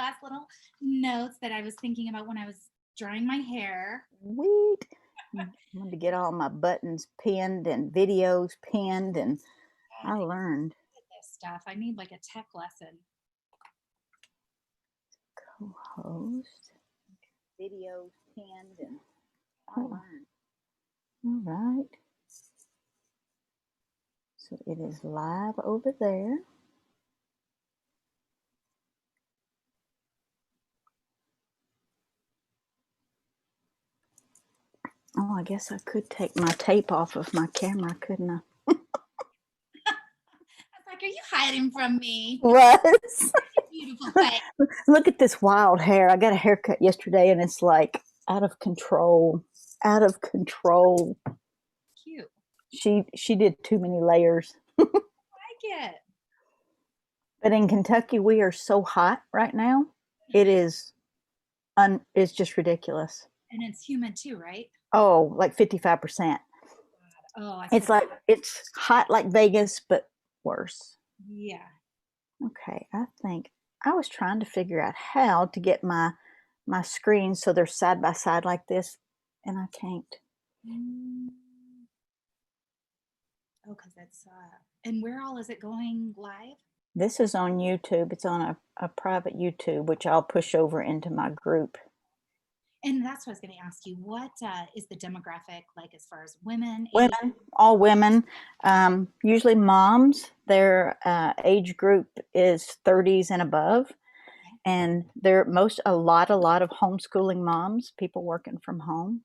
masterclass little notes that I was thinking about when I was drying my hair. Sweet. I wanted to get all my buttons pinned and videos pinned, and God, I learned. this stuff. I need like a tech lesson. Co-host, videos pinned, and I learned. All right. So it is live over there. Oh, I guess I could take my tape off of my camera, couldn't I? I was like, are you hiding from me? Was. Beautiful face. Look at this wild hair. I got a haircut yesterday and it's like out of control. Out of control. Cute. She did too many layers. I like it. But in Kentucky, we are so hot right now. It is it's just ridiculous. And it's humid too, right? Oh, like 55%. Oh, It's like it's hot like Vegas, but worse. Yeah. Okay, I think I was trying to figure out how to get my screens so they're side by side like this, and I can't. Oh, because it's and where all is it going live? This is on YouTube. It's on a private YouTube, which I'll push over into my group. And that's what I was going to ask you. What is the demographic like as far as women? Women, all women, usually moms. Their age group is 30s and above, and they're a lot of homeschooling moms, people working from home.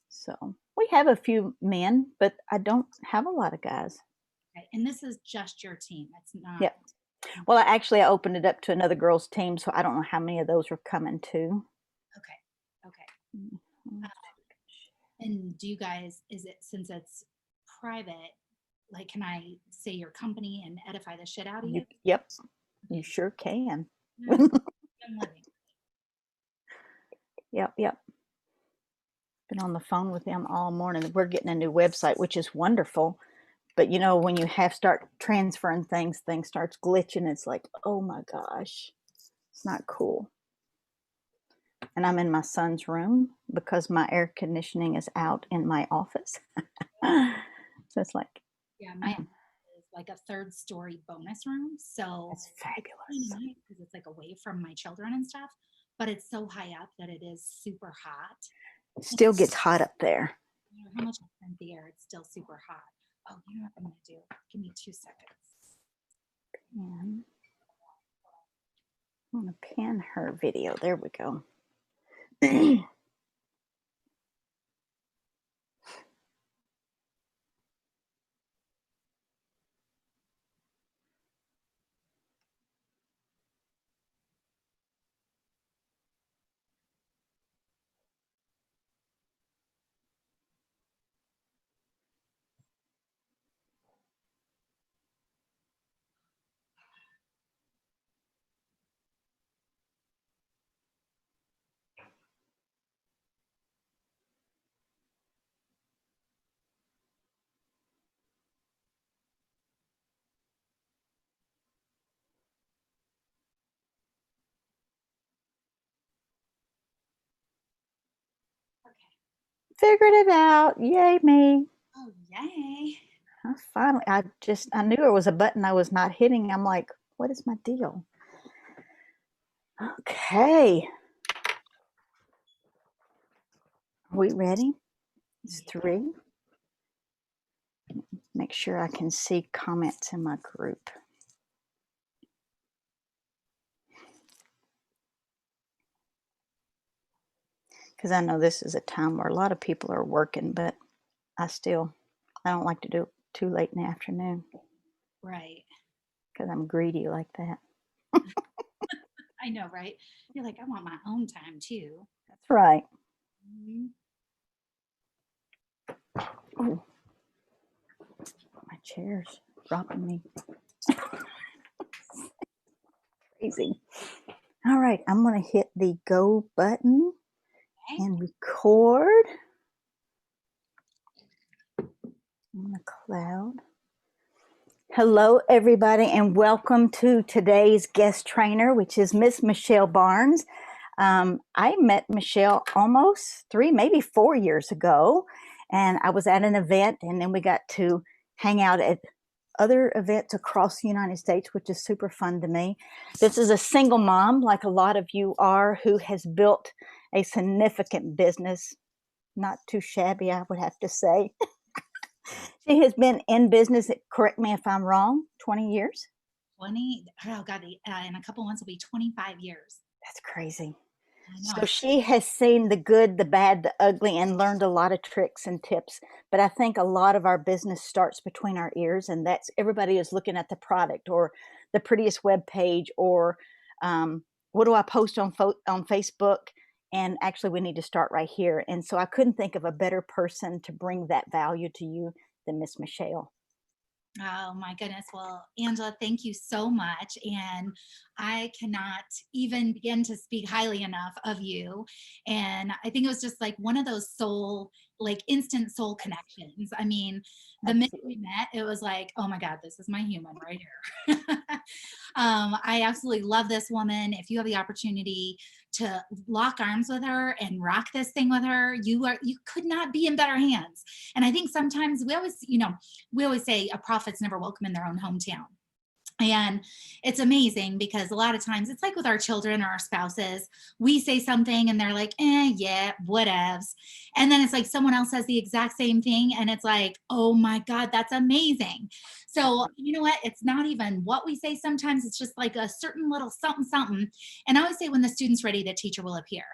So we have a few men, but I don't have a lot of guys. Okay. And this is just your team. It's not. Yep. Well, I opened it up to another girls' team, so I don't know how many of those are coming too. Okay. Okay. And do you guys, is it, since it's private, like, can I say your company and edify the shit out of you? Yep. You sure can. Yep. Been on the phone with them all morning. We're getting a new website, which is wonderful. But you know, when you start transferring things starts glitching. It's like, oh my gosh, it's not cool. And I'm in my son's room because my air conditioning is out in my office. So it's like, yeah, mine is like a third story bonus room. So it's fabulous because it's like away from my children and stuff. But it's so high up that it is super hot. It still gets hot up there. No matter how much I turn the air, it's still super hot. Oh, you know what I'm going to do? Give me 2 seconds. I'm going to pin her video. There we go. Figured it out. Yay me. Oh, yay. I knew there was a button I was not hitting. I'm like, what is my deal? Okay. Are we ready? It's 3. Make sure I can see comments in my group. Because I know this is a time where a lot of people are working, but I don't like to do it too late in the afternoon. Right. Because I'm greedy like that. I know, right? You're like, I want my own time too. That's right. Mm-hmm. Oh, my chair's dropping me. Crazy. All right, I'm going to hit the go button and record on the cloud. Hello, everybody, and welcome to today's guest trainer, which is Miss Michelle Barnes. I met Michelle almost 3, maybe 4 years ago, and I was at an event, and then we got to hang out at other events across the United States, which is super fun to me. This is a single mom, like a lot of you are, who has built a significant business. Not too shabby, I would have to say. She has been in business, correct me if I'm wrong, 20 years? 20, oh God, in a couple months will be 25 years. That's crazy. I know. So she has seen the good, the bad, the ugly, and learned a lot of tricks and tips. But I think a lot of our business starts between our ears, and that's everybody is looking at the product or the prettiest web page or what do I post on on Facebook? And actually, we need to start right here. And so I couldn't think of a better person to bring that value to you than Miss Michelle. Oh my goodness. Well, Angela, thank you so much. And I cannot even begin to speak highly enough of you. And I think it was just like one of those soul, like instant soul connections. I mean, the minute we Absolutely. met, it was like, oh my God, this is my human right here. I absolutely love this woman. If you have the opportunity to lock arms with her and rock this thing with her, you could not be in better hands. And I think sometimes we always say a prophet's never welcome in their own hometown. And it's amazing because a lot of times it's like with our children or our spouses, we say something and they're like, yeah, whatevs. And then it's like someone else says the exact same thing. And it's like, oh my God, that's amazing. So, you know what? It's not even what we say sometimes, it's just like a certain little something, something. And I always say, when the student's ready, the teacher will appear.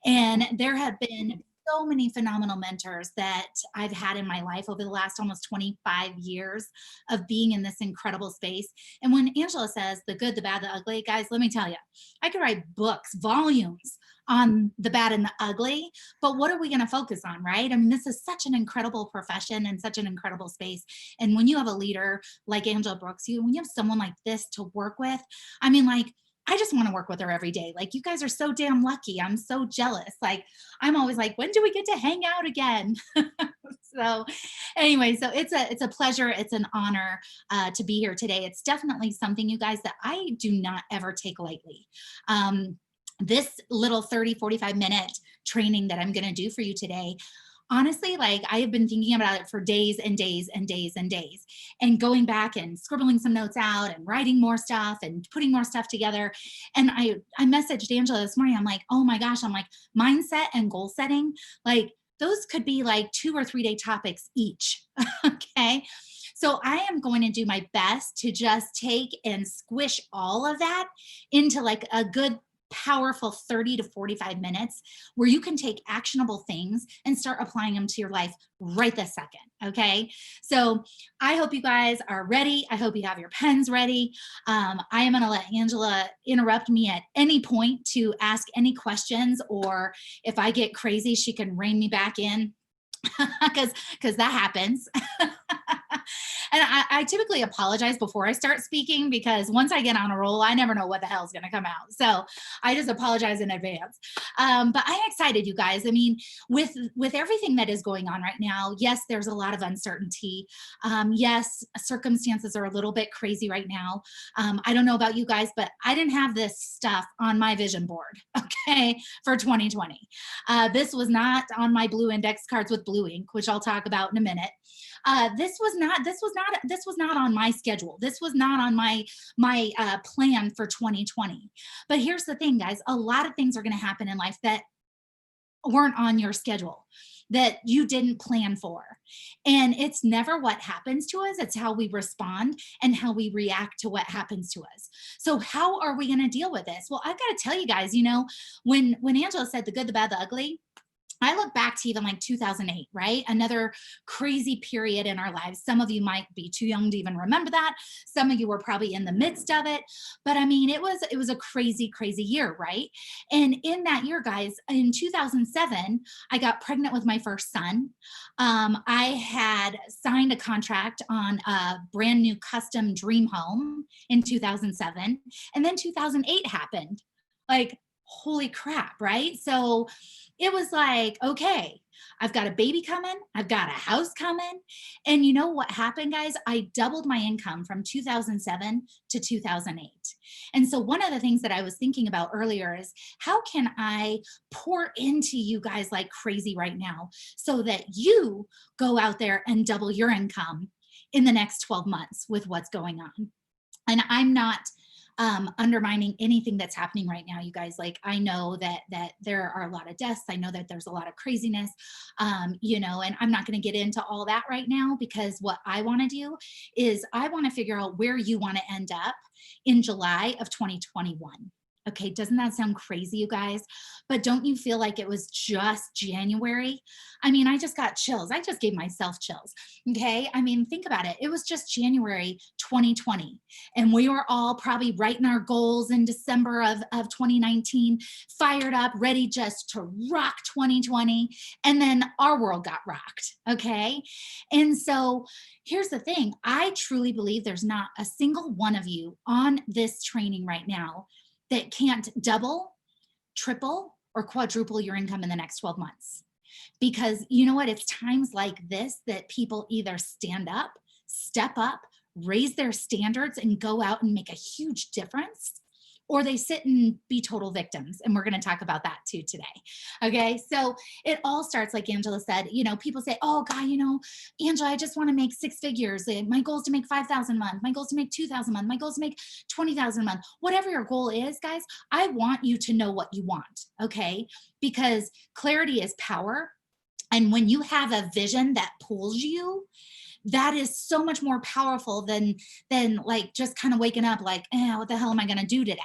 And there have been so many phenomenal mentors that I've had in my life over the last almost 25 years of being in this incredible space. And when Angela says the good, the bad, the ugly, guys, let me tell you, I could write books, volumes on the bad and the ugly, but what are we going to focus on, right? I mean, this is such an incredible profession and such an incredible space. And when you have a leader like Angela Brooks, when you have someone like this to work with, I mean, like, I just want to work with her every day. Like, you guys are so damn lucky. I'm so jealous. Like, I'm always like, when do we get to hang out again? So anyway, so it's a pleasure. It's an honor to be here today. It's definitely something, you guys, that I do not ever take lightly. This little 30-45 minute training that I'm going to do for you today, honestly, like, I have been thinking about it for days and days and days and days, and going back and scribbling some notes out and writing more stuff and putting more stuff together. And I messaged Angela this morning. I'm like, oh my gosh, I'm like, mindset and goal setting, like, those could be like 2 or 3 day topics each. Okay. So I am going to do my best to just take and squish all of that into like a good, powerful 30 to 45 minutes where you can take actionable things and start applying them to your life right this second. Okay. So I hope you guys are ready. I hope you have your pens ready. I am going to let Angela interrupt me at any point to ask any questions, or if I get crazy, she can rein me back in because that happens. And I typically apologize before I start speaking, because once I get on a roll, I never know what the hell is going to come out. So I just apologize in advance. But I'm excited, you guys. I mean, with everything that is going on right now, yes, there's a lot of uncertainty. Yes, circumstances are a little bit crazy right now. I don't know about you guys, but I didn't have this stuff on my vision board, okay, for 2020. This was not on my blue index cards with blue ink, which I'll talk about in a minute. This was not on my schedule. This was not on my plan for 2020. But here's the thing, guys, a lot of things are going to happen in life that weren't on your schedule, that you didn't plan for. And it's never what happens to us, it's how we respond and how we react to what happens to us. So how are we going to deal with this? Well, I've got to tell you guys, when Angela said the good, the bad, the ugly, I look back to even like 2008, right? Another crazy period in our lives. Some of you might be too young to even remember that. Some of you were probably in the midst of it. But I mean, it was a crazy, crazy year, right? And in that year, guys, in 2007, I got pregnant with my first son. I had signed a contract on a brand new custom dream home in 2007. And then 2008 happened. Like, holy crap, right? So it was like, okay, I've got a baby coming, I've got a house coming. And you know what happened, guys? I doubled my income from 2007 to 2008. And so one of the things that I was thinking about earlier is how can I pour into you guys like crazy right now so that you go out there and double your income in the next 12 months with what's going on? And I'm not undermining anything that's happening right now, you guys. Like, I know that there are a lot of deaths. I know that there's a lot of craziness, and I'm not going to get into all that right now, because what I want to do is I want to figure out where you want to end up in July of 2021. Okay, doesn't that sound crazy, you guys? But don't you feel like it was just January? I mean, I just got chills. I just gave myself chills. Okay, I mean, think about it. It was just January 2020, and we were all probably writing our goals in December of 2019, fired up, ready just to rock 2020. And then our world got rocked. Okay. And so here's the thing, I truly believe there's not a single one of you on this training right now that can't double, triple, or quadruple your income in the next 12 months. Because you know what? It's times like this that people either stand up, step up, raise their standards, and go out and make a huge difference, or they sit and be total victims. And we're going to talk about that too today. Okay. So it all starts, like Angela said, people say, oh God, Angela, I just want to make six figures. My goal is to make 5,000 a month. My goal is to make 2,000 a month. My goal is to make 20,000 a month. Whatever your goal is, guys, I want you to know what you want. Okay. Because clarity is power. And when you have a vision that pulls you, that is so much more powerful than like just kind of waking up like, what the hell am I going to do today?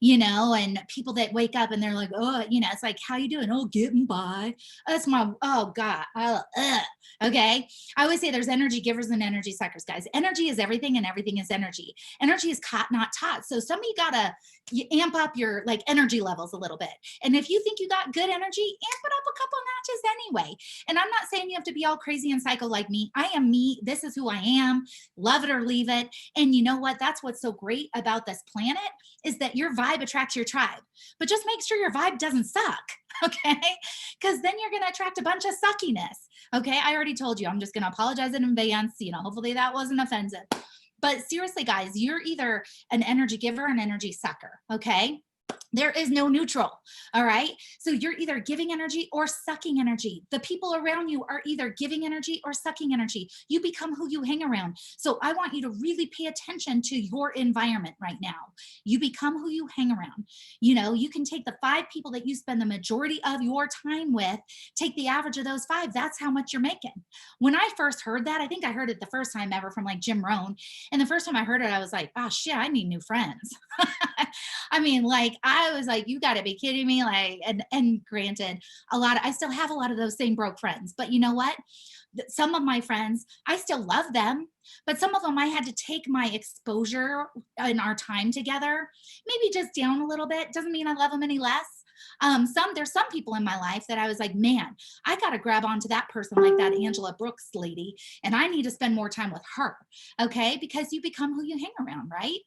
And people that wake up and they're like, oh, it's like, how you doing? Oh, getting by. That's my, oh God. Okay. I always say there's energy givers and energy suckers, guys. Energy is everything and everything is energy. Energy is caught, not taught. So some of you gotta amp up your like energy levels a little bit. And if you think you got good energy, amp it up a couple notches anyway. And I'm not saying you have to be all crazy and psycho like me. I am me. This is who I am. Love it or leave it. And you know what? That's what's so great about this planet, is that your vibe attracts your tribe. But just make sure your vibe doesn't suck. Okay. Because then you're going to attract a bunch of suckiness. Okay. I already told you, I'm just going to apologize in advance. Hopefully that wasn't offensive. But seriously, guys, you're either an energy giver or an energy sucker. Okay. There is no neutral. All right. So you're either giving energy or sucking energy. The people around you are either giving energy or sucking energy. You become who you hang around. So I want you to really pay attention to your environment right now. You become who you hang around. You can take the 5 people that you spend the majority of your time with, take the average of those 5. That's how much you're making. When I first heard that, I think I heard it the first time ever from like Jim Rohn. And the first time I heard it, I was like, oh shit, I need new friends. I mean, like, I was like, you got to be kidding me. Like, and granted, I still have a lot of those same broke friends, but you know what? Some of my friends, I still love them, but some of them I had to take my exposure and our time together, maybe just down a little bit. Doesn't mean I love them any less. There's some people in my life that I was like, man, I got to grab onto that person, like that Angela Brooks lady, and I need to spend more time with her. Okay. Because you become who you hang around, right?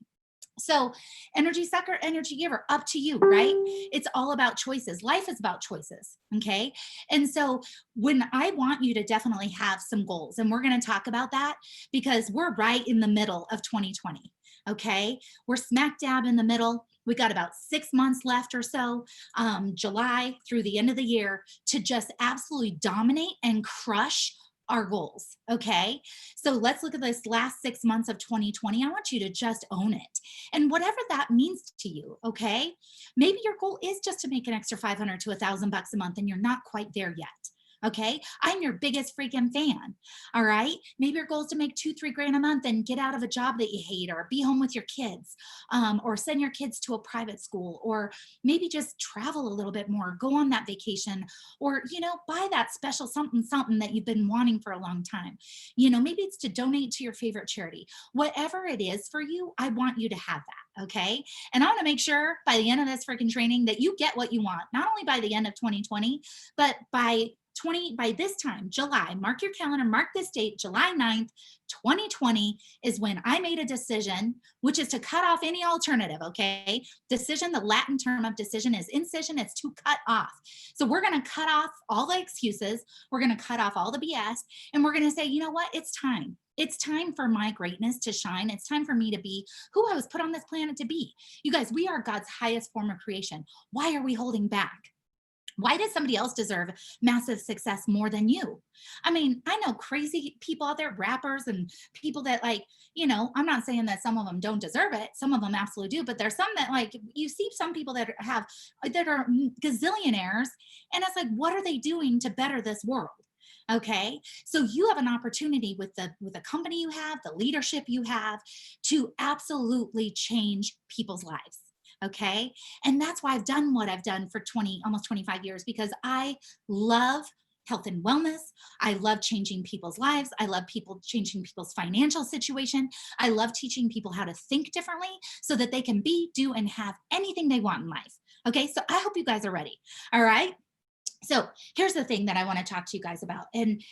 So, energy sucker, energy giver, up to you, right? It's all about choices. Life is about choices. Okay. And so, when I want you to definitely have some goals, and we're going to talk about that because we're right in the middle of 2020. Okay. We're smack dab in the middle. We got about 6 months left or so, July through the end of the year, to just absolutely dominate and crush our goals. Okay. So let's look at this last 6 months of 2020. I want you to just own it. And whatever that means to you. Okay. Maybe your goal is just to make an extra 500 to $1,000 a month and you're not quite there yet. Okay. I'm your biggest freaking fan. All right. Maybe your goal is to make 2-3 grand a month and get out of a job that you hate, or be home with your kids, or send your kids to a private school, or maybe just travel a little bit more, go on that vacation, or, buy that special something that you've been wanting for a long time. Maybe it's to donate to your favorite charity. Whatever it is for you, I want you to have that. Okay. And I want to make sure by the end of this freaking training that you get what you want, not only by the end of 2020, but by by this time, July, mark your calendar, mark this date, July 9th, 2020 is when I made a decision, which is to cut off any alternative. Okay. Decision, the Latin term of decision is incision, it's to cut off. So we're going to cut off all the excuses. We're going to cut off all the BS. And we're going to say, you know what? It's time. It's time for my greatness to shine. It's time for me to be who I was put on this planet to be. You guys, we are God's highest form of creation. Why are we holding back? Why does somebody else deserve massive success more than you? I mean, I know crazy people out there, rappers and people that like, I'm not saying that some of them don't deserve it. Some of them absolutely do, but there's some that like, you see some people that are gazillionaires, and it's like, what are they doing to better this world? Okay. So you have an opportunity with the company you have, the leadership you have, to absolutely change people's lives. Okay. And that's why I've done what I've done for almost 25 years, because I love health and wellness. I love changing people's lives. I love changing people's financial situation. I love teaching people how to think differently so that they can be, do, and have anything they want in life. Okay. So I hope you guys are ready. All right. So here's the thing that I want to talk to you guys about. And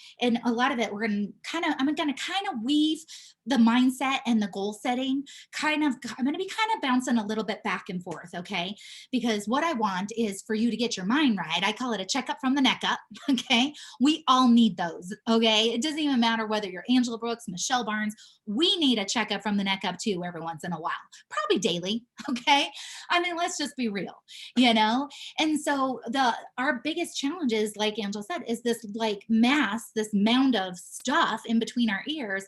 a lot of it, I'm going to kind of weave the mindset and the goal setting I'm going to be kind of bouncing a little bit back and forth. Okay. Because what I want is for you to get your mind right. I call it a checkup from the neck up. Okay. We all need those. Okay. It doesn't even matter whether you're Angela Brooks, Michelle Barnes, we need a checkup from the neck up too, every once in a while, probably daily. Okay. I mean, let's just be real, And so our biggest challenge is, like Angela said, is this like this mound of stuff in between our ears.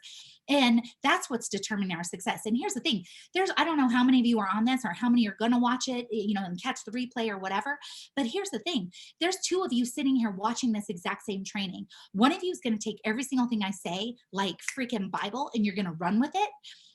And that's what's determining our success. And here's the thing, I don't know how many of you are on this or how many are going to watch it, and catch the replay or whatever. But here's the thing, there's two of you sitting here watching this exact same training. One of you is going to take every single thing I say like freaking Bible, and you're going to run with it.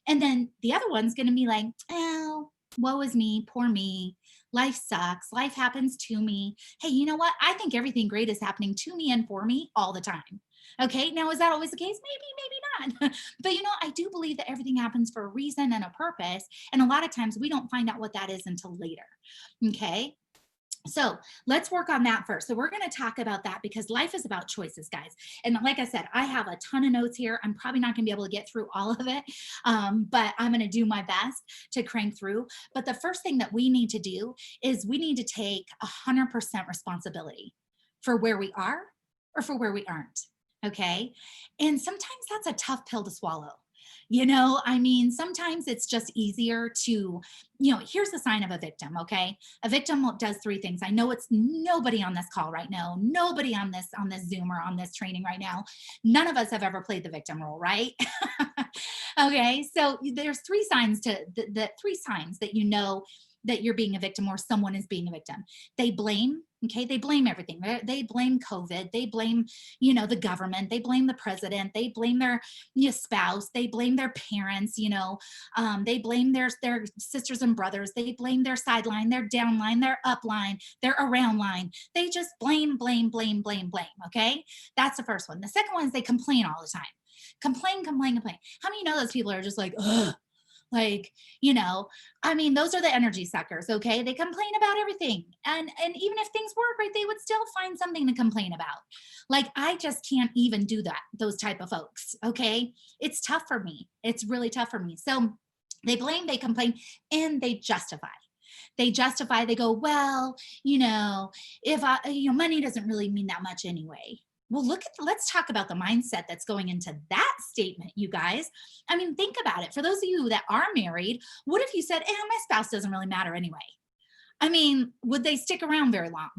And then the other one's going to be like, oh, woe is me, poor me. Life sucks. Life happens to me. Hey, you know what? I think everything great is happening to me and for me all the time. Okay. Now, is that always the case? Maybe, maybe not. But, I do believe that everything happens for a reason and a purpose. And a lot of times we don't find out what that is until later. Okay. So let's work on that first. So we're going to talk about that because life is about choices, guys. And like I said, I have a ton of notes here. I'm probably not going to be able to get through all of it, but I'm going to do my best to crank through. But the first thing that we need to do is we need to take 100% responsibility for where we are or for where we aren't. Okay. And sometimes that's a tough pill to swallow. Sometimes it's just easier to, here's the sign of a victim. Okay. A victim does three things. I know it's nobody on this call right now, nobody on this Zoom or on this training right now. None of us have ever played the victim role, right? Okay. So there's three signs that that you're being a victim or someone is being a victim. They blame. Okay. They blame everything. They blame COVID. They blame, the government. They blame the president. They blame their spouse. They blame their parents, they blame their sisters and brothers. They blame their sideline, their downline, their upline, their around line. They just blame. Okay. That's the first one. The second one is they complain all the time. Complain. How many those people are just like, ugh? Like, those are the energy suckers. Okay. They complain about everything. And even if things work right, they would still find something to complain about. Like, I just can't even do that. Those type of folks. Okay. It's tough for me. It's really tough for me. So they blame, they complain, and they justify. They go, well, if money doesn't really mean that much anyway. Well, let's talk about the mindset that's going into that statement, you guys. Think about it. For those of you that are married, what if you said, my spouse doesn't really matter anyway? Would they stick around very long?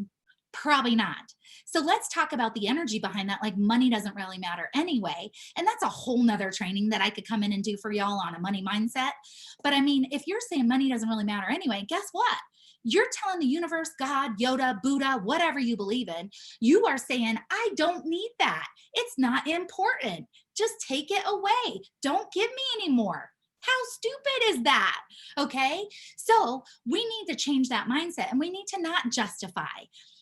Probably not. So let's talk about the energy behind that. Like, money doesn't really matter anyway. And that's a whole nother training that I could come in and do for y'all on a money mindset. But if you're saying money doesn't really matter anyway, guess what? You're telling the universe, God, Yoda, Buddha, whatever you believe in, you are saying, I don't need that. It's not important. Just take it away. Don't give me any more. How stupid is that? Okay. So we need to change that mindset, and we need to not justify.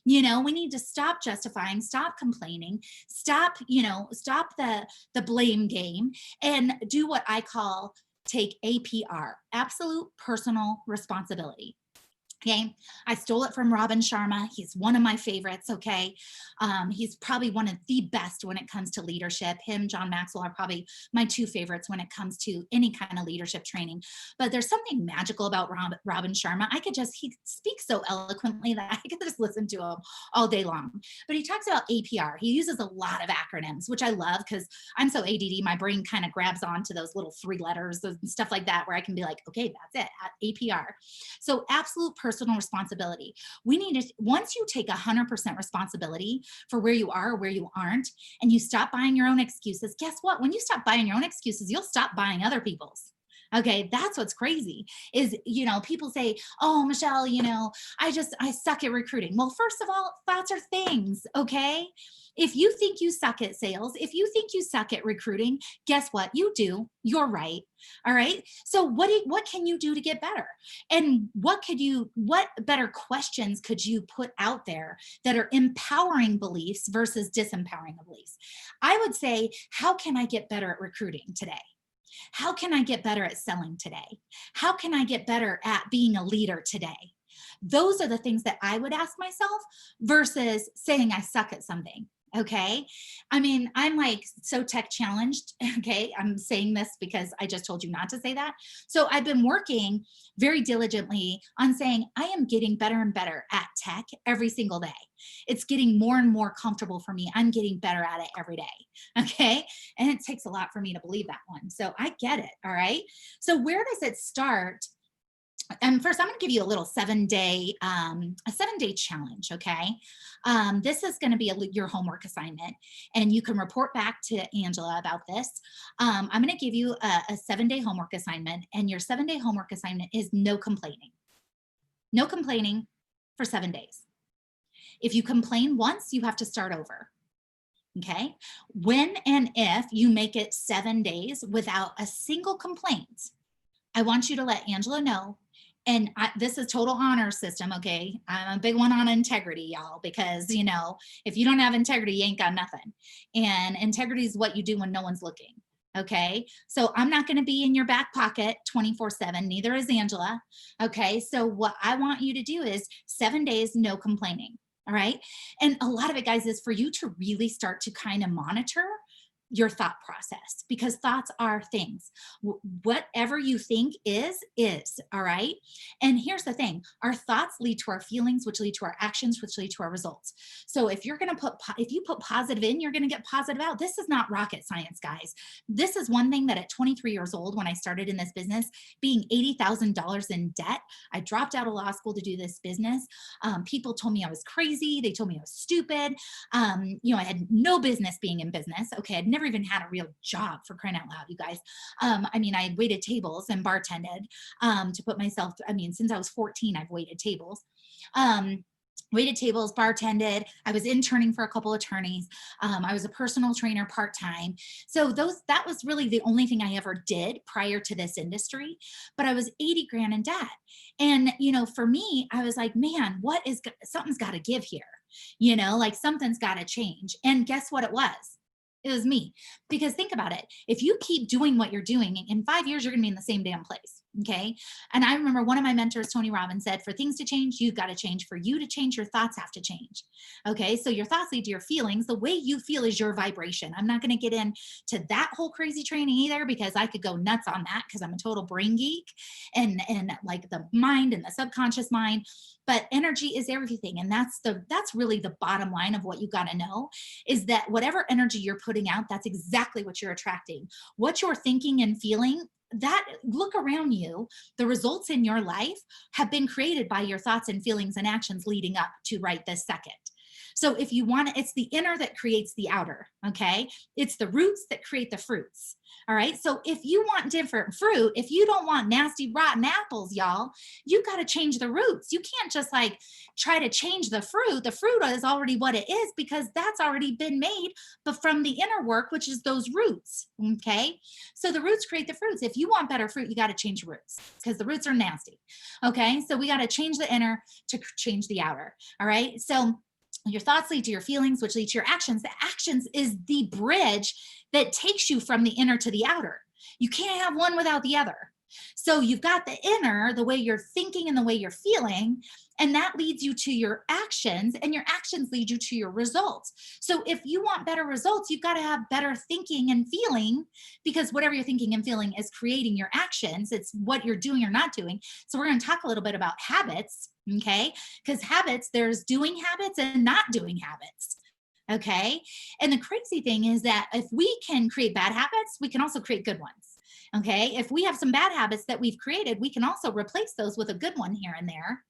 We need to stop justifying, stop complaining, stop the blame game, and do what I call take APR, absolute personal responsibility. Okay. I stole it from Robin Sharma. He's one of my favorites. Okay. He's probably one of the best when it comes to leadership. Him, John Maxwell are probably my two favorites when it comes to any kind of leadership training. But there's something magical about Robin Sharma. He speaks so eloquently that I could just listen to him all day long. But he talks about APR. He uses a lot of acronyms, which I love because I'm so ADD. My brain kind of grabs onto those little three letters and stuff like that, where I can be like, okay, that's it, APR. So absolute personal responsibility. We need to, once you take 100% responsibility for where you are or where you aren't, and you stop buying your own excuses, guess what? When you stop buying your own excuses, you'll stop buying other people's. Okay, that's what's crazy is, people say, oh, Michelle, I suck at recruiting. Well, first of all, thoughts are things, okay? If you think you suck at sales, if you think you suck at recruiting, guess what? You do. You're right. All right. So what can you do to get better? And what better questions could you put out there that are empowering beliefs versus disempowering beliefs? I would say, how can I get better at recruiting today? How can I get better at selling today? How can I get better at being a leader today? Those are the things that I would ask myself versus saying I suck at something. Okay. I mean, I'm like so tech challenged. Okay. I'm saying this because I just told you not to say that. So I've been working very diligently on saying I am getting better and better at tech every single day. It's getting more and more comfortable for me. I'm getting better at it every day. Okay. And it takes a lot for me to believe that one. So I get it. All right. So where does it start? And first, I'm going to give you a little 7-day, a 7-day challenge. Okay, this is going to be your homework assignment, and you can report back to Angela about this. I'm going to give you a 7-day homework assignment, and your 7-day homework assignment is no complaining. No complaining for 7 days. If you complain once, you have to start over. Okay. When and if you make it 7 days without a single complaint, I want you to let Angela know. And this is total honor system. Okay. I'm a big one on integrity, y'all, because, if you don't have integrity, you ain't got nothing. And integrity is what you do when no one's looking. Okay. So I'm not going to be in your back pocket 24/7. Neither is Angela. Okay. So what I want you to do is 7 days, no complaining. All right. And a lot of it, guys, is for you to really start to kind of monitor your thought process, because thoughts are things. Whatever you think is, all right. And here's the thing, our thoughts lead to our feelings, which lead to our actions, which lead to our results. So if you put positive in, you're going to get positive out. This is not rocket science, guys. This is one thing that at 23 years old, when I started in this business, being $80,000 in debt, I dropped out of law school to do this business. People told me I was crazy. They told me I was stupid. I had no business being in business. Okay. I'd never even had a real job, for crying out loud, you guys. I waited tables and bartended to put myself, since I was 14, I've waited tables. Waited tables, bartended. I was interning for a couple attorneys. I was a personal trainer part-time. So that was really the only thing I ever did prior to this industry, but I was 80 grand in debt. And, for me, I was like, man, something's got to give here. Like something's got to change. And guess what it was? It was me. Because think about it. If you keep doing what you're doing, in 5 years, you're going to be in the same damn place. Okay. And I remember one of my mentors, Tony Robbins, said, for things to change, you've got to change. For you to change, your thoughts have to change. Okay. So your thoughts lead to your feelings. The way you feel is your vibration. I'm not going to get into that whole crazy training either, because I could go nuts on that, because I'm a total brain geek and like the mind and the subconscious mind. But energy is everything. And that's really the bottom line of what you got to know, is that whatever energy you're putting out, that's exactly what you're attracting. What you're thinking and feeling, look around you, the results in your life have been created by your thoughts and feelings and actions leading up to right this second. So if you want it's the inner that creates the outer. Okay. It's the roots that create the fruits. All right. So if you want different fruit, if you don't want nasty, rotten apples, y'all, you got to change the roots. You can't just like try to change the fruit. The fruit is already what it is, because that's already been made, but from the inner work, which is those roots. Okay. So the roots create the fruits. If you want better fruit, you got to change the roots, because the roots are nasty. Okay. So we got to change the inner to change the outer. All right. So your thoughts lead to your feelings, which lead to your actions. The actions is the bridge that takes you from the inner to the outer. You can't have one without the other. So you've got the inner, the way you're thinking and the way you're feeling, and that leads you to your actions, and your actions lead you to your results. So if you want better results, you've got to have better thinking and feeling, because whatever you're thinking and feeling is creating your actions. It's what you're doing or not doing. So we're going to talk a little bit about habits, okay? Because habits, there's doing habits and not doing habits. Okay. And the crazy thing is that if we can create bad habits, we can also create good ones. Okay. If we have some bad habits that we've created, we can also replace those with a good one here and there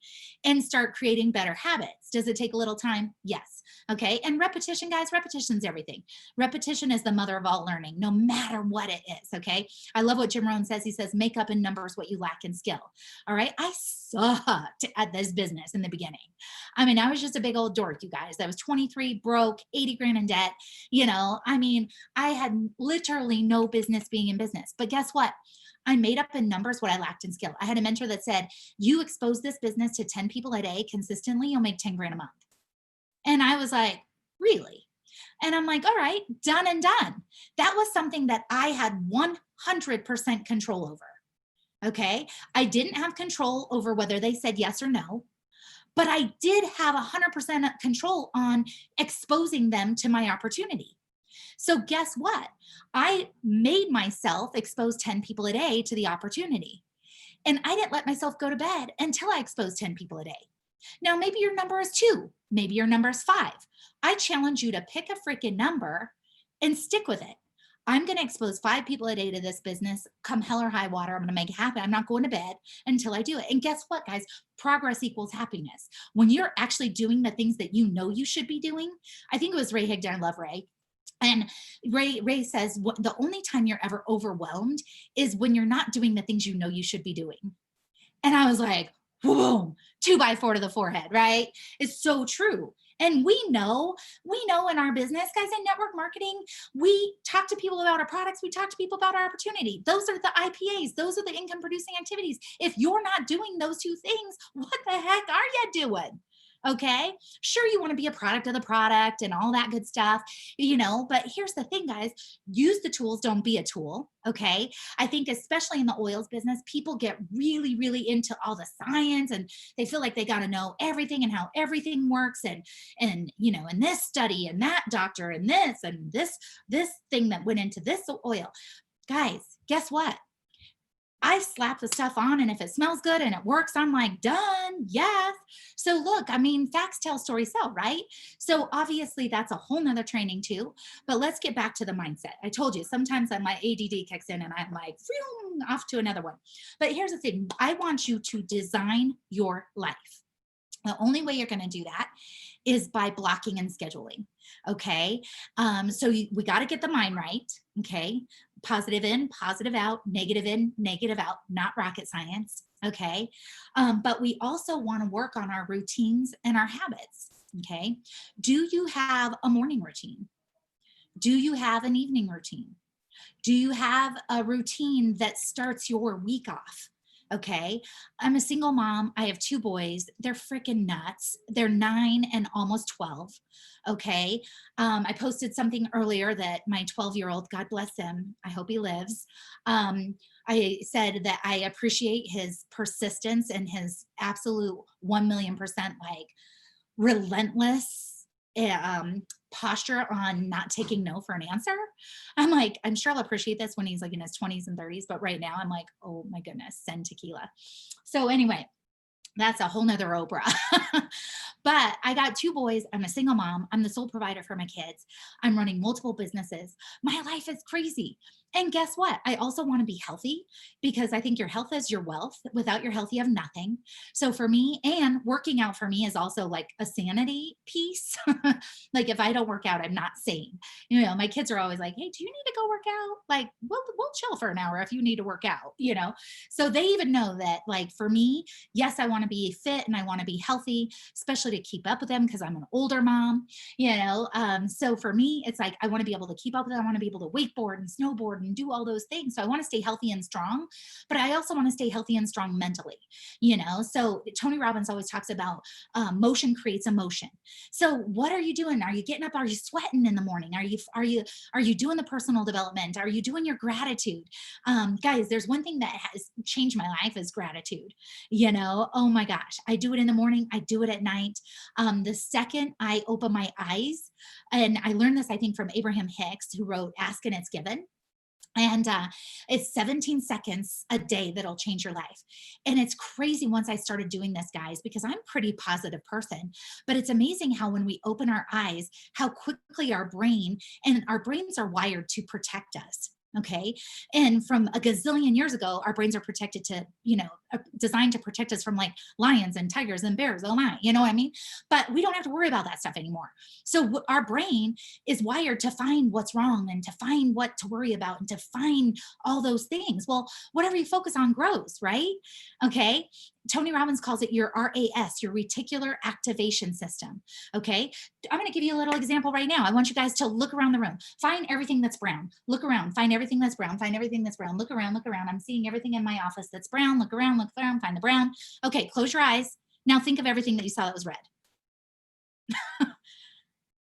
and start creating better habits. Does it take a little time? Yes. Okay. And repetition, guys, repetition's everything. Repetition is the mother of all learning, no matter what it is. Okay. I love what Jim Rohn says. He says, make up in numbers what you lack in skill. All right. I sucked at this business in the beginning. I mean, I was just a big old dork, you guys. I was 23, broke, 80 grand in debt. I mean, I had literally no business being in business. But guess what? I made up in numbers what I lacked in skill. I had a mentor that said, you expose this business to 10 people a day consistently, you'll make 10 grand a month. And I was like, really? And I'm like, all right, done and done. That was something that I had 100% control over. Okay. I didn't have control over whether they said yes or no, but I did have 100% control on exposing them to my opportunity. So guess what? I made myself expose 10 people a day to the opportunity. And I didn't let myself go to bed until I exposed 10 people a day. Now, maybe your number is 2, maybe your number is 5. I challenge you to pick a freaking number and stick with it. I'm going to expose 5 people a day to this business. Come hell or high water, I'm going to make it happen. I'm not going to bed until I do it. And guess what, guys? Progress equals happiness. When you're actually doing the things that you know you should be doing, I think it was Ray Higdon. I love Ray. And Ray says the only time you're ever overwhelmed is when you're not doing the things you know you should be doing. And I was like, boom, 2x4 to the forehead, right? It's so true. And we know in our business, guys, in network marketing, we talk to people about our products. We talk to people about our opportunity. Those are the IPAs. Those are the income producing activities. If you're not doing those 2 things, what the heck are you doing? Okay. Sure, you want to be a product of the product and all that good stuff, but here's the thing, guys, use the tools, don't be a tool. Okay. I think, especially in the oils business, people get really, really into all the science and they feel like they got to know everything and how everything works. And this study and that doctor and this thing that went into this oil. Guys, guess what? I slap the stuff on, and if it smells good and it works, I'm like, done. Yes. So look, I mean, facts tell, stories sell, right? So obviously that's a whole nother training too. But let's get back to the mindset. I told you sometimes my ADD kicks in and I'm like, off to another one. But here's the thing. I want you to design your life. The only way you're going to do that is by blocking and scheduling. Okay. We got to get the mind right. Okay. Positive in, positive out, negative in, negative out, not rocket science. Okay. But we also want to work on our routines and our habits. Okay. Do you have a morning routine? Do you have an evening routine? Do you have a routine that starts your week off? Okay. I'm a single mom. I have 2 boys. They're freaking nuts. They're 9 and almost 12. Okay. I posted something earlier that my 12-year-old, God bless him, I hope he lives. I said that I appreciate his persistence and his absolute 1,000,000% like relentless posture on not taking no for an answer. I'm like, I'm sure I'll appreciate this when he's like in his 20s and 30s, but right now I'm like, oh my goodness, send tequila. So anyway, that's a whole nother Oprah. But I got 2 boys. I'm a single mom. I'm the sole provider for my kids. I'm running multiple businesses. My life is crazy. And guess what? I also want to be healthy because I think your health is your wealth. Without your health, you have nothing. So for me, and working out for me is also like a sanity piece. Like if I don't work out, I'm not sane. My kids are always like, hey, do you need to go work out? Like we'll chill for an hour if you need to work out. So they even know that like for me, yes, I want to be fit and I want to be healthy, especially to keep up with them because I'm an older mom. So for me, it's like I want to be able to keep up with them. I want to be able to wakeboard and snowboard board and do all those things. So I want to stay healthy and strong, but I also want to stay healthy and strong mentally, So Tony Robbins always talks about motion creates emotion. So what are you doing? Are you getting up? Are you sweating in the morning? Are you doing the personal development? Are you doing your gratitude? Guys, there's one thing that has changed my life is gratitude. Oh my gosh, I do it in the morning. I do it at night. The second I open my eyes, and I learned this, I think, from Abraham Hicks, who wrote Ask and It's Given. And it's 17 seconds a day that'll change your life. And it's crazy once I started doing this, guys, because I'm a pretty positive person. But it's amazing how when we open our eyes, how quickly our brains are wired to protect us. Okay. And from a gazillion years ago, our brains are protected to, designed to protect us from like lions and tigers and bears. Oh my, you know what I mean? But we don't have to worry about that stuff anymore. So our brain is wired to find what's wrong and to find what to worry about and to find all those things. Well, whatever you focus on grows, right? Okay. Tony Robbins calls it your RAS, your reticular activation system. Okay. I'm going to give you a little example right now. I want you guys to look around the room, find everything that's brown, look around, find everything that's brown, find everything that's brown, look around, look around. I'm seeing everything in my office that's brown, look around, find the brown. Okay. Close your eyes. Now think of everything that you saw that was red.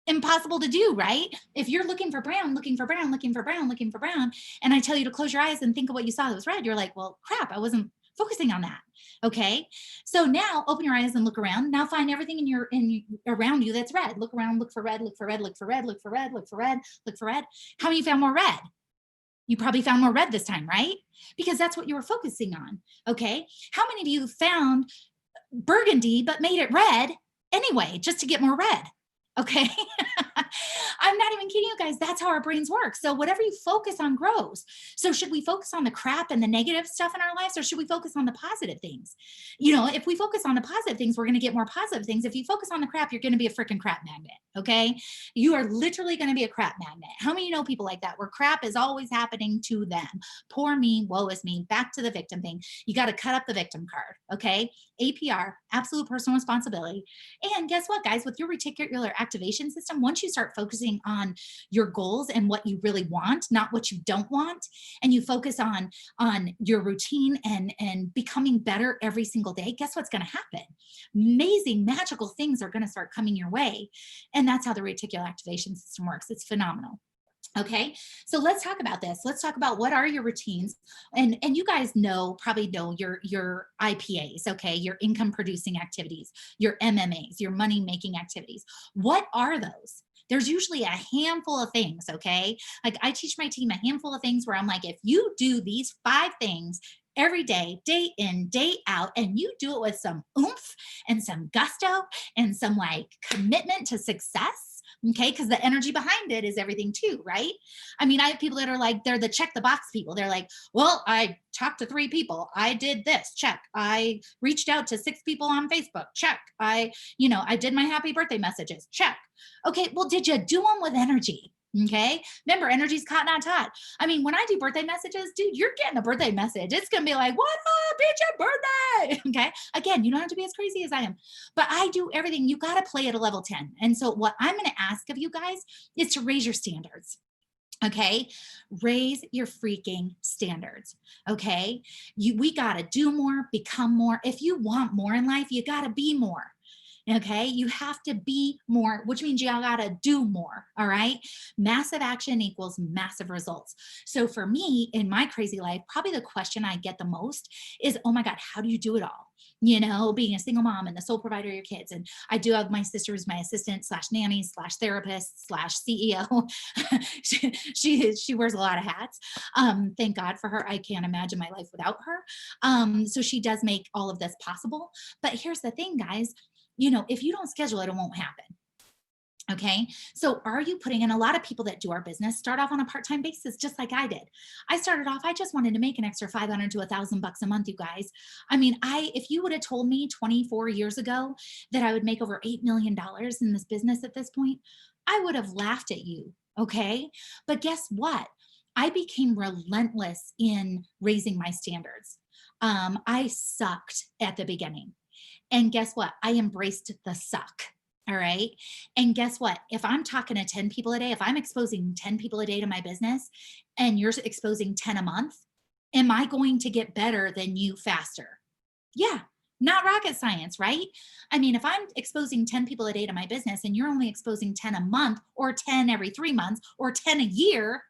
Impossible to do, right? If you're looking for brown, looking for brown, looking for brown, looking for brown, and I tell you to close your eyes and think of what you saw that was red, you're like, well, crap, I wasn't focusing on that. Okay. So now open your eyes and look around. Now find everything around you that's red. Look around, look for red, look for red, look for red, look for red, look for red, look for red. How many found more red? You probably found more red this time, right? Because that's what you were focusing on. Okay. How many of you found burgundy but made it red anyway, just to get more red? Okay. I'm not even kidding you guys. That's how our brains work. So whatever you focus on grows. So should we focus on the crap and the negative stuff in our lives, or should we focus on the positive things? If we focus on the positive things, we're going to get more positive things. If you focus on the crap, you're going to be a freaking crap magnet. Okay. You are literally going to be a crap magnet. How many know people like that, where crap is always happening to them? Poor me, woe is me, back to the victim thing. You got to cut up the victim card. Okay. APR, absolute personal responsibility. And guess what, guys, with your reticular activation system, once you start focusing on your goals and what you really want, not what you don't want, and you focus on your routine and becoming better every single day, guess what's going to happen? Amazing, magical things are going to start coming your way. And that's how the reticular activation system works. It's phenomenal. Okay, so let's talk about this. Let's talk about what are your routines, and you guys probably know your IPAs. Okay, your income producing activities, your MMAs, your money making activities. What are those? There's usually a handful of things. Okay, like I teach my team a handful of things where I'm like, if you do these 5 things every day, day in, day out, and you do it with some oomph and some gusto and some like commitment to success. Okay. Because the energy behind it is everything too, right? I mean, I have people that are like, they're the check the box people. They're like, well, I talked to 3 people. I did this, check. I reached out to 6 people on Facebook, check. I did my happy birthday messages, check. Okay. Well, did you do them with energy? Okay. Remember, energy's caught, not taught. I mean, when I do birthday messages, dude, you're getting a birthday message. It's going to be like, what up? It's your birthday. Okay. Again, you don't have to be as crazy as I am, but I do everything. You got to play at a level 10. And so what I'm going to ask of you guys is to raise your standards. Okay. Raise your freaking standards. Okay. We got to do more, become more. If you want more in life, you got to be more. Okay. You have to be more, which means you gotta do more. All right. Massive action equals massive results. So for me in my crazy life, probably the question I get the most is, oh my God, how do you do it all? Being a single mom and the sole provider of your kids. And I do have my sister who's my assistant / nanny / therapist / CEO. she wears a lot of hats. Thank God for her. I can't imagine my life without her. So she does make all of this possible. But here's the thing, guys. If you don't schedule it, it won't happen. Okay. So are you putting in? A lot of people that do our business start off on a part-time basis, just like I did. I started off, I just wanted to make an extra 500 to $1,000 a month, you guys. I mean, if you would have told me 24 years ago that I would make over $8 million in this business at this point, I would have laughed at you. Okay. But guess what? I became relentless in raising my standards. I sucked at the beginning. And guess what? I embraced the suck. All right. And guess what? If I'm talking to 10 people a day, if I'm exposing 10 people a day to my business and you're exposing 10 a month, am I going to get better than you faster? Yeah, not rocket science, right? I mean, if I'm exposing 10 people a day to my business and you're only exposing 10 a month or 10 every 3 months or 10 a year,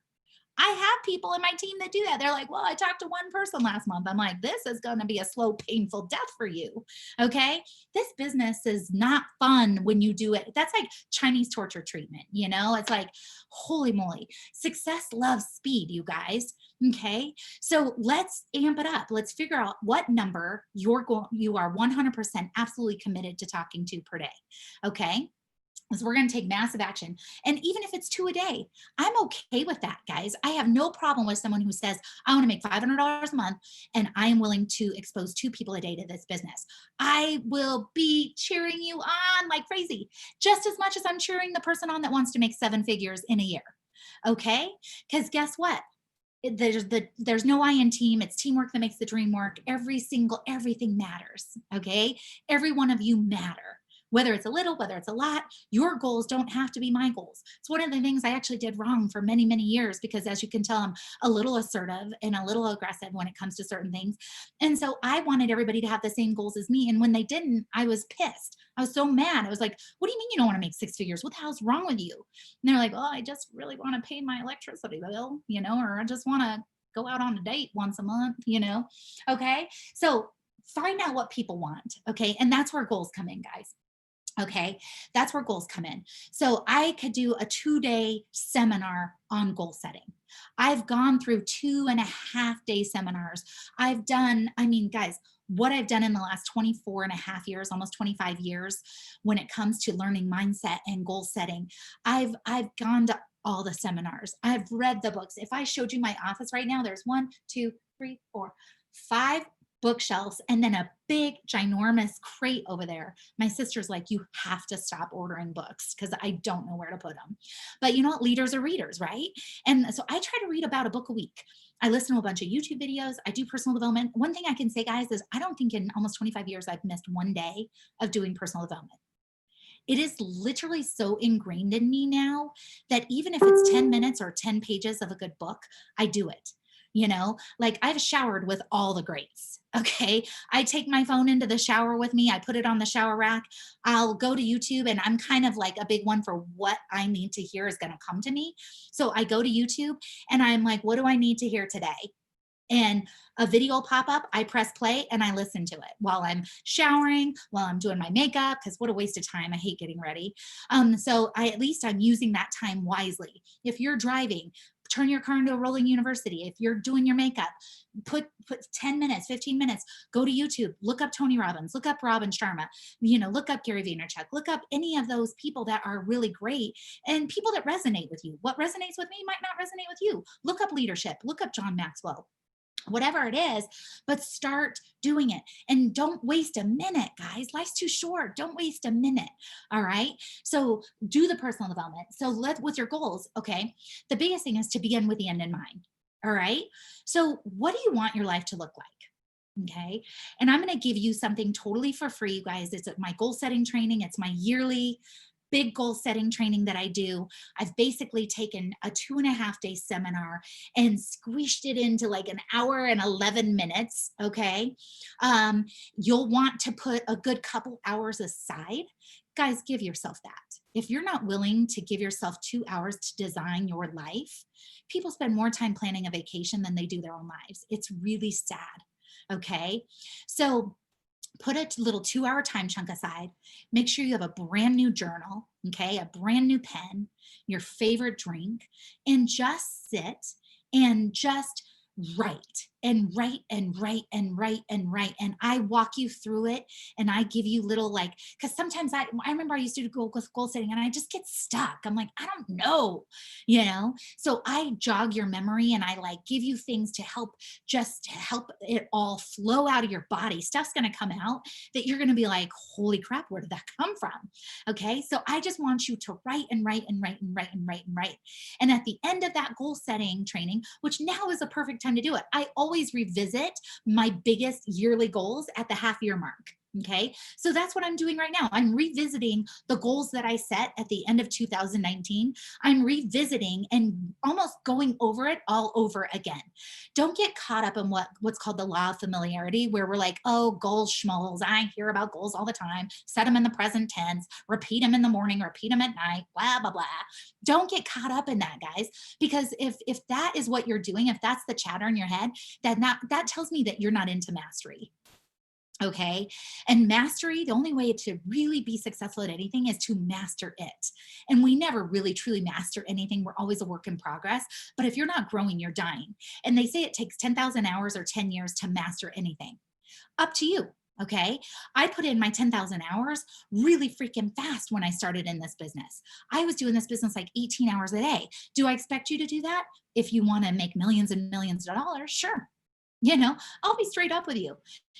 I have people in my team that do that. They're like, well, I talked to one person last month. I'm like, this is going to be a slow, painful death for you. Okay. This business is not fun when you do it. That's like Chinese torture treatment. It's like, holy moly. Success loves speed, you guys. Okay. So let's amp it up. Let's figure out what number you are 100% absolutely committed to talking to per day. Okay. So we're going to take massive action. And even if it's 2 a day, I'm okay with that, guys. I have no problem with someone who says, I want to make $500 a month and I am willing to expose 2 people a day to this business. I will be cheering you on like crazy, just as much as I'm cheering the person on that wants to make 7 figures in a year. Okay? Because guess what? There's no I in team. It's teamwork that makes the dream work. Everything matters. Okay. Every one of you matter, whether it's a little, whether it's a lot. Your goals don't have to be my goals. It's one of the things I actually did wrong for many, many years, because as you can tell, I'm a little assertive and a little aggressive when it comes to certain things. And so I wanted everybody to have the same goals as me. And when they didn't, I was pissed. I was so mad. I was like, what do you mean you don't want to make 6 figures? What the hell's wrong with you? And they're like, oh, I just really want to pay my electricity bill, or I just want to go out on a date once a month. Okay. So find out what people want. Okay. And that's where goals come in, guys. Okay. That's where goals come in. So I could do a 2-day seminar on goal setting. I've gone through 2.5-day seminars. I mean, guys, what I've done in the last 24 and a half years, almost 25 years, when it comes to learning mindset and goal setting, I've gone to all the seminars. I've read the books. If I showed you my office right now, there's 1, 2, 3, 4, 5 bookshelves and then a big ginormous crate over there. My sister's like, you have to stop ordering books because I don't know where to put them. But you know what? Leaders are readers, right? And so I try to read about a book a week. I listen to a bunch of YouTube videos. I do personal development. One thing I can say, guys, is I don't think in almost 25 years I've missed one day of doing personal development. It is literally so ingrained in me now that even if it's 10 minutes or 10 pages of a good book, I do it. Like I've showered with all the greats. Okay. I take my phone into the shower with me. I put it on the shower rack. I'll go to YouTube, and I'm kind of like a big one for what I need to hear is going to come to me. So I go to YouTube and I'm like, what do I need to hear today? And a video will pop up, I press play and I listen to it while I'm showering, while I'm doing my makeup, because what a waste of time. I hate getting ready. So at least I'm using that time wisely. If you're driving, turn your car into a rolling university. If you're doing your makeup, put 10 minutes, 15 minutes, go to YouTube, look up Tony Robbins, look up Robin Sharma, look up Gary Vaynerchuk, look up any of those people that are really great and people that resonate with you. What resonates with me might not resonate with you. Look up leadership, look up John Maxwell, whatever it is, but start doing it. And don't waste a minute, guys. Life's too short. Don't waste a minute. All right. So do the personal development. So with your goals. Okay. The biggest thing is to begin with the end in mind. All right. So what do you want your life to look like? Okay. And I'm going to give you something totally for free, you guys. It's my goal setting training. It's my yearly big goal setting training that I do. I've basically taken a 2.5-day seminar and squished it into like an hour and 11 minutes. Okay. You'll want to put a good couple hours aside. Guys, give yourself that. If you're not willing to give yourself 2 hours to design your life, people spend more time planning a vacation than they do their own lives. It's really sad. Okay. So put a little 2-hour time chunk aside. Make sure you have a brand new journal, okay, a brand new pen, your favorite drink, and just sit and just write and write and write and write and write. And I walk you through it and I give you little because sometimes I remember I used to go with goal setting and I just get stuck. I'm like, I don't know. So I jog your memory and I give you things to help it all flow out of your body. Stuff's going to come out that you're going to be like, holy crap, where did that come from? Okay. So I just want you to write and write and write and write and write and write. And at the end of that goal setting training, which now is a perfect time to do it, I always revisit my biggest yearly goals at the half year mark. Okay. So that's what I'm doing right now. I'm revisiting the goals that I set at the end of 2019. I'm revisiting and almost going over it all over again. Don't get caught up in what's called the law of familiarity, where we're like, oh, goals, schmoles. I hear about goals all the time. Set them in the present tense, repeat them in the morning, repeat them at night, blah, blah, blah. Don't get caught up in that, guys, because if that is what you're doing, if that's the chatter in your head, then that tells me that you're not into mastery. Okay. And mastery, the only way to really be successful at anything is to master it. And we never really truly master anything. We're always a work in progress. But if you're not growing, you're dying. And they say it takes 10,000 hours or 10 years to master anything. Up to you. Okay. I put in my 10,000 hours really freaking fast when I started in this business. I was doing this business like 18 hours a day. Do I expect you to do that? If you want to make millions and millions of dollars, sure. I'll be straight up with you.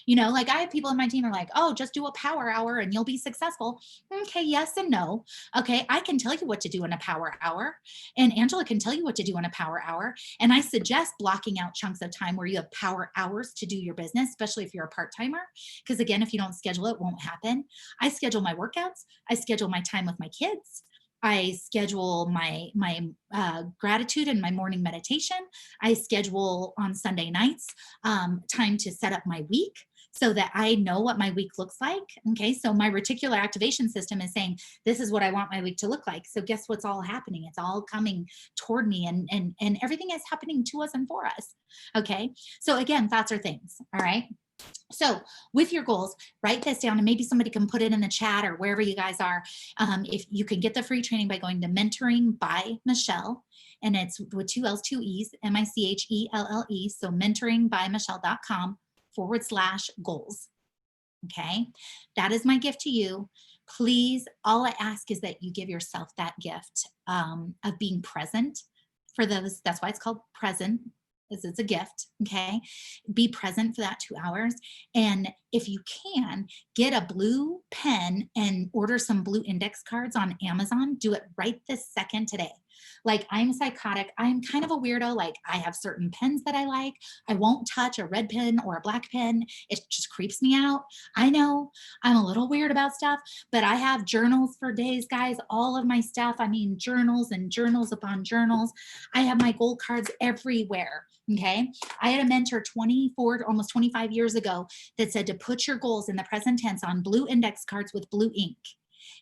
Like I have people in my team are like, oh, just do a power hour and you'll be successful. Okay, yes and no. Okay, I can tell you what to do in a power hour, and Angela can tell you what to do in a power hour. And I suggest blocking out chunks of time where you have power hours to do your business, especially if you're a part timer. Because again, if you don't schedule it, won't happen. I schedule my workouts, I schedule my time with my kids. I schedule my gratitude and my morning meditation. I schedule on Sunday nights time to set up my week so that I know what my week looks like. Okay, so my reticular activation system is saying this is what I want my week to look like. So guess what's all happening? It's all coming toward me, and everything is happening to us and for us. Okay, so again, thoughts are things. All right. So, with your goals, write this down, and maybe somebody can put it in the chat or wherever you guys are. If you can get the free training by going to Mentoring by Michelle, and it's with two L's, two E's, MICHELLE. So, mentoringbymichelle.com/goals. Okay. That is my gift to you. Please, all I ask is that you give yourself that gift of being present for those. That's why it's called present, is it's a gift. Okay. Be present for that 2 hours. And if you can, get a blue pen and order some blue index cards on Amazon. Do it right this second today. Like, I'm psychotic. I'm kind of a weirdo. Like, I have certain pens that I like. I won't touch a red pen or a black pen. It just creeps me out. I know I'm a little weird about stuff, but I have journals for days, guys. All of my stuff, I mean, journals and journals upon journals. I have my goal cards everywhere. Okay. I had a mentor 24, almost 25 years ago that said to put your goals in the present tense on blue index cards with blue ink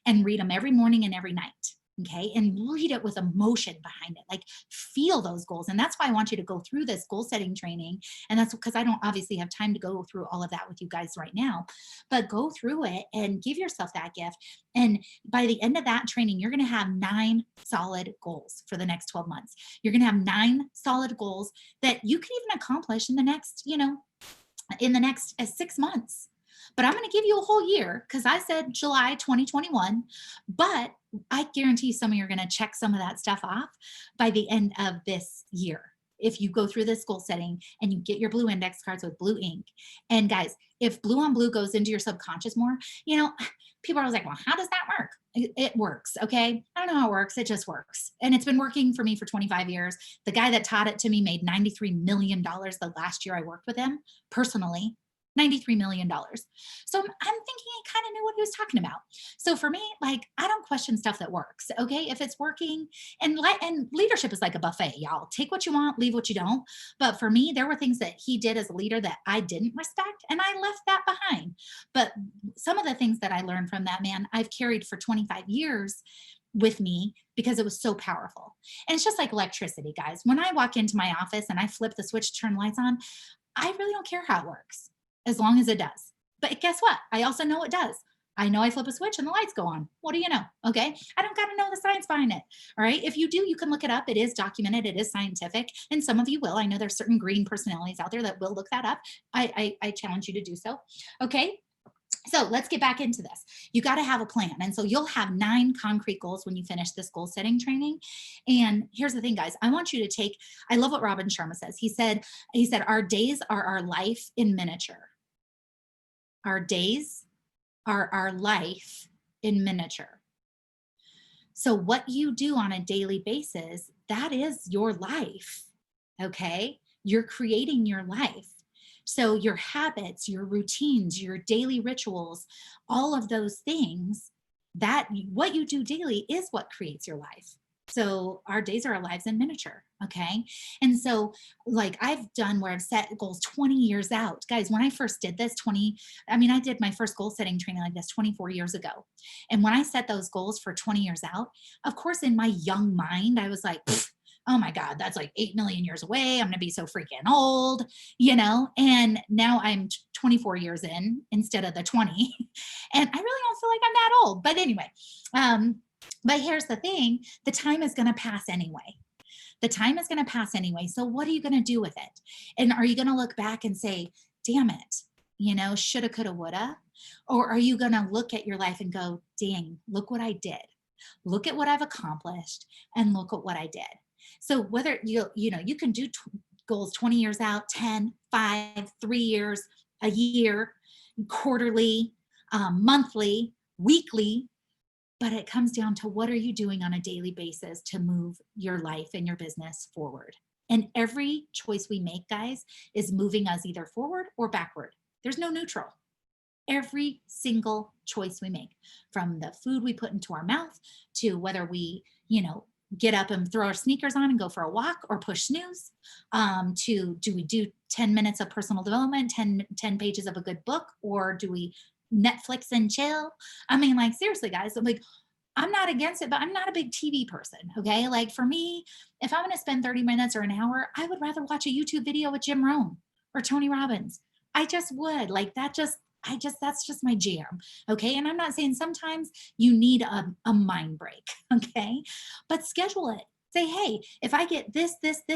and read them every morning and every night. Okay. And read it with emotion behind it. Like, feel those goals. And that's why I want you to go through this goal setting training. And that's because I don't obviously have time to go through all of that with you guys right now, but go through it and give yourself that gift. And by the end of that training, you're going to have 9 solid goals for the next 12 months. You're going to have 9 solid goals that you can even accomplish in the next, in the next 6 months. But I'm going to give you a whole year because I said July 2021. But I guarantee some of you are going to check some of that stuff off by the end of this year. If you go through this goal setting and you get your blue index cards with blue ink. And guys, if blue on blue goes into your subconscious more, people are always like, well, how does that work? It works. Okay. I don't know how it works. It just works. And it's been working for me for 25 years. The guy that taught it to me made $93 million the last year I worked with him personally. $93 million. So I'm thinking he kind of knew what he was talking about. So for me, like, I don't question stuff that works. Okay. If it's working, and leadership is like a buffet, y'all. Take what you want, leave what you don't. But for me, there were things that he did as a leader that I didn't respect, and I left that behind. But some of the things that I learned from that man, I've carried for 25 years with me because it was so powerful. And it's just like electricity, guys. When I walk into my office and I flip the switch to turn lights on, I really don't care how it works as long as it does. But guess what? I also know it does. I know I flip a switch and the lights go on. What do you know? Okay. I don't got to know the science behind it. All right. If you do, you can look it up. It is documented. It is scientific. And some of you will. I know there's certain green personalities out there that will look that up. I challenge you to do so. Okay. So let's get back into this. You got to have a plan. And so you'll have 9 concrete goals when you finish this goal setting training. And here's the thing, guys. I want you to take, I love what Robin Sharma says. He said, our days are our life in miniature. Our days are our life in miniature. So what you do on a daily basis, that is your life. Okay. You're creating your life. So your habits, your routines, your daily rituals, all of those things, that what you do daily is what creates your life. So our days are our lives in miniature. Okay. And so, like, I've done where I've set goals 20 years out. Guys, when I first did this, I did my first goal setting training like this 24 years ago. And when I set those goals for 20 years out, of course, in my young mind, I was like, oh my God, that's like 8 million years away. I'm going to be so freaking old, And now I'm 24 years in instead of the 20. And I really don't feel like I'm that old. But anyway, but here's the thing, the time is going to pass anyway. The time is going to pass anyway. So what are you going to do with it? And are you going to look back and say, damn it, shoulda, coulda, woulda? Or are you going to look at your life and go, dang, look what I did. Look at what I've accomplished and look at what I did. So whether you can do goals 20 years out, 10, 5, 3 years, a year, quarterly, monthly, weekly, but it comes down to what are you doing on a daily basis to move your life and your business forward. And every choice we make, guys, is moving us either forward or backward. There's no neutral. Every single choice we make, from the food we put into our mouth to whether we, get up and throw our sneakers on and go for a walk or push snooze, to do we do 10 minutes of personal development, 10 pages of a good book, or do we Netflix and chill? I mean, like, seriously, guys, I'm not against it, but I'm not a big TV person. Okay. Like, for me, if I'm going to spend 30 minutes or an hour, I would rather watch a YouTube video with Jim Rohn or Tony Robbins. I just would like that. That's just my jam. Okay. And I'm not saying sometimes you need a mind break. Okay. But schedule it. Say, hey, if I get this,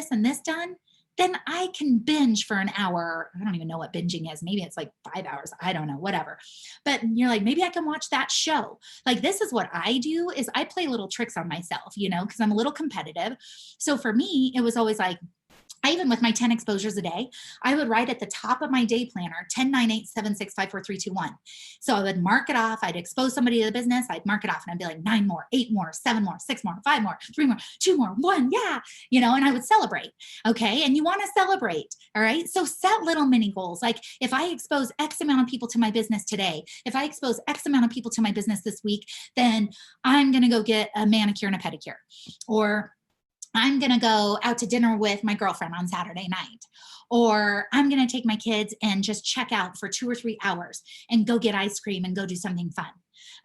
and this done, then I can binge for an hour. I don't even know what binging is. Maybe it's like 5 hours. I don't know, whatever. But you're like, maybe I can watch that show. Like, this is what I do is I play little tricks on myself, because I'm a little competitive. So for me, it was always like, even with my 10 exposures a day, I would write at the top of my day planner, 10, 9, 8, 7, 6, 5, 4, 3, 2, 1. So I would mark it off. I'd expose somebody to the business. I'd mark it off and I'd be like 9 more, 8 more, 7 more, 6 more, 5 more, 3 more, 2 more, 1. Yeah. And I would celebrate. Okay. And you want to celebrate. All right. So set little mini goals. Like, if I expose X amount of people to my business today, if I expose X amount of people to my business this week, then I'm going to go get a manicure and a pedicure. Or I'm going to go out to dinner with my girlfriend on Saturday night. Or I'm going to take my kids and just check out for 2 or 3 hours and go get ice cream and go do something fun.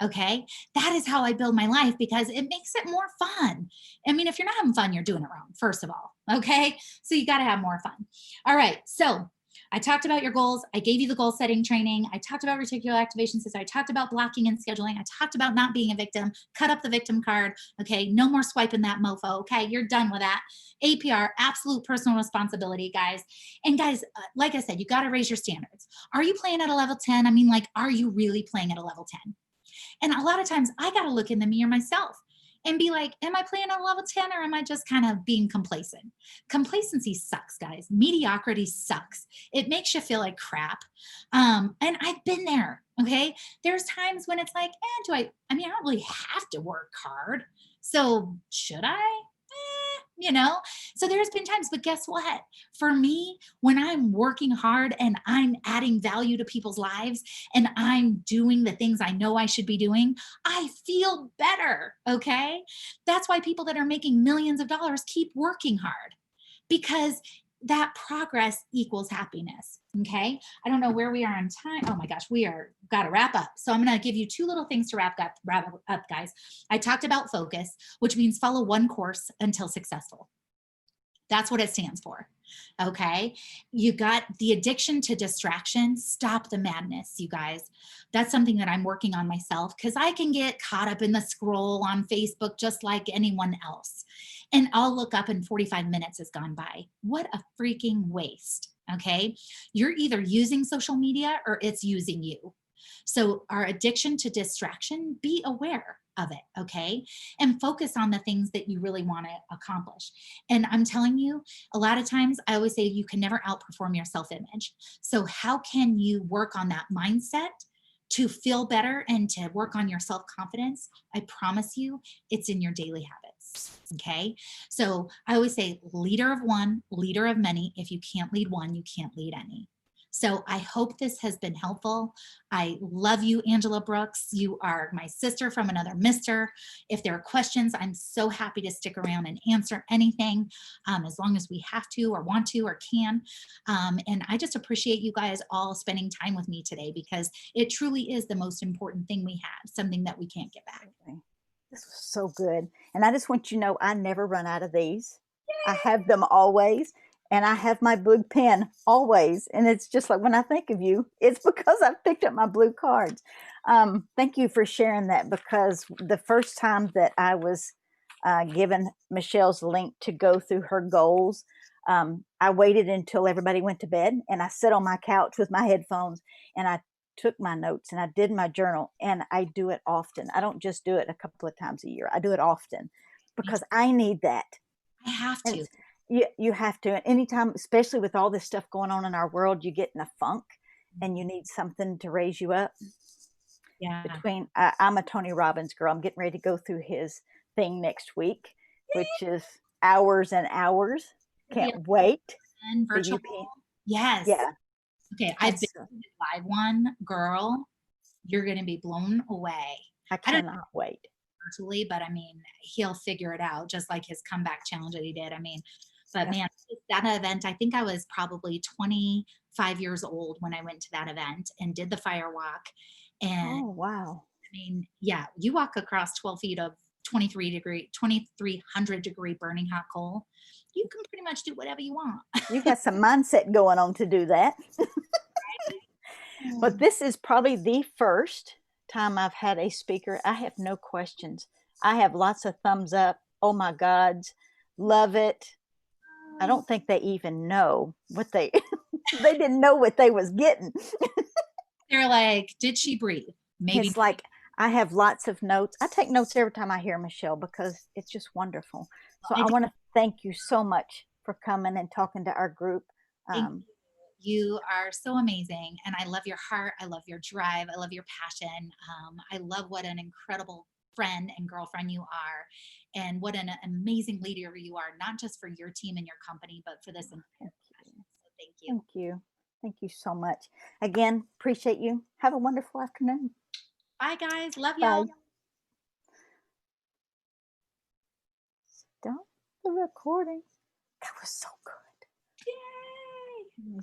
Okay. That is how I build my life, because it makes it more fun. I mean, if you're not having fun, you're doing it wrong, first of all. Okay. So you got to have more fun. All right. So I talked about your goals. I gave you the goal setting training. I talked about reticular activation system. I talked about blocking and scheduling. I talked about not being a victim. Cut up the victim card. Okay. No more swiping that mofo. Okay. You're done with that. APR, absolute personal responsibility, guys. And guys, like I said, you got to raise your standards. Are you playing at a level 10? I mean, like, are you really playing at a level 10? And a lot of times I got to look in the mirror myself and be like, am I playing at a level 10, or am I just kind of being complacent? Complacency sucks, guys. Mediocrity sucks. It makes you feel like crap. And I've been there. Okay. There's times when it's like, I don't really have to work hard. So should I? So there's been times, but guess what? For me, when I'm working hard and I'm adding value to people's lives and I'm doing the things I know I should be doing, I feel better. Okay. That's why people that are making millions of dollars keep working hard, because that progress equals happiness. Okay. I don't know where we are on time. Oh my gosh, we are got to wrap up. So I'm going to give you 2 little things to wrap up, guys. I talked about focus, which means follow one course until successful. That's what it stands for. Okay. You got the addiction to distraction. Stop the madness, you guys. That's something that I'm working on myself, because I can get caught up in the scroll on Facebook just like anyone else. And I'll look up and 45 minutes has gone by. What a freaking waste. Okay. You're either using social media or it's using you. So our addiction to distraction, be aware of it, okay? And focus on the things that you really want to accomplish. And I'm telling you, a lot of times I always say you can never outperform your self-image. So how can you work on that mindset to feel better and to work on your self-confidence? I promise you, it's in your daily habits. Okay. So I always say leader of one, leader of many. If you can't lead one, you can't lead any. So I hope this has been helpful. I love you, Angela Brooks. You are my sister from another mister. If there are questions, I'm so happy to stick around and answer anything, as long as we have to or want to or can. And I just appreciate you guys all spending time with me today, because it truly is the most important thing we have, something that we can't get back. Okay. This was so good. And I just want you to know I never run out of these. I have them always. And I have my blue pen always. And it's just like when I think of you, it's because I've picked up my blue cards. Thank you for sharing that, because the first time that I was given Michelle's link to go through her goals, I waited until everybody went to bed and I sat on my couch with my headphones and I took my notes and I did my journal, and I do it often. I don't just do it a couple of times a year. I do it often because I need that. I have And to. you have to. And anytime, especially with all this stuff going on in our world, you get in a funk and you need something to raise you up. Yeah. I'm a Tony Robbins girl. I'm getting ready to go through his thing next week, which is hours and hours. The Can't wait. and The virtual. UP. Yes. Yeah, Okay. I've been that's. to the live one, girl. You're going to be blown away. I I don't cannot wait. virtually, but I mean, he'll figure it out, just like his comeback challenge that he did. I mean, but Yep. man, that event, I think I was probably 25 years old when I went to that event and did the fire walk. And Oh wow. I mean, yeah, you walk across 12 feet of 2300 degree burning hot coal. You can pretty much do whatever you want. You got some mindset going on to do that. But this is probably the first time I've had a speaker. I have no questions. I have lots of thumbs up. Oh my gods, love it. I don't think they even know what they they didn't know what they was getting. They're like, did she breathe? Maybe. It's like I have lots of notes. I take notes every time I hear Michelle because it's just wonderful. So I I do want to thank you so much for coming and talking to our group. think Um, you are so amazing. And I love your heart. I love your drive. I love your passion. I love what an incredible friend and girlfriend you are, and what an amazing leader you are, not just for your team and your company, but for this entire Thank profession. you. So thank you. Thank you. Thank you so much. Again, appreciate you. Have a wonderful afternoon. Bye, guys. Love y'all. Bye. Stop the recording. That was so good. Yay. Let me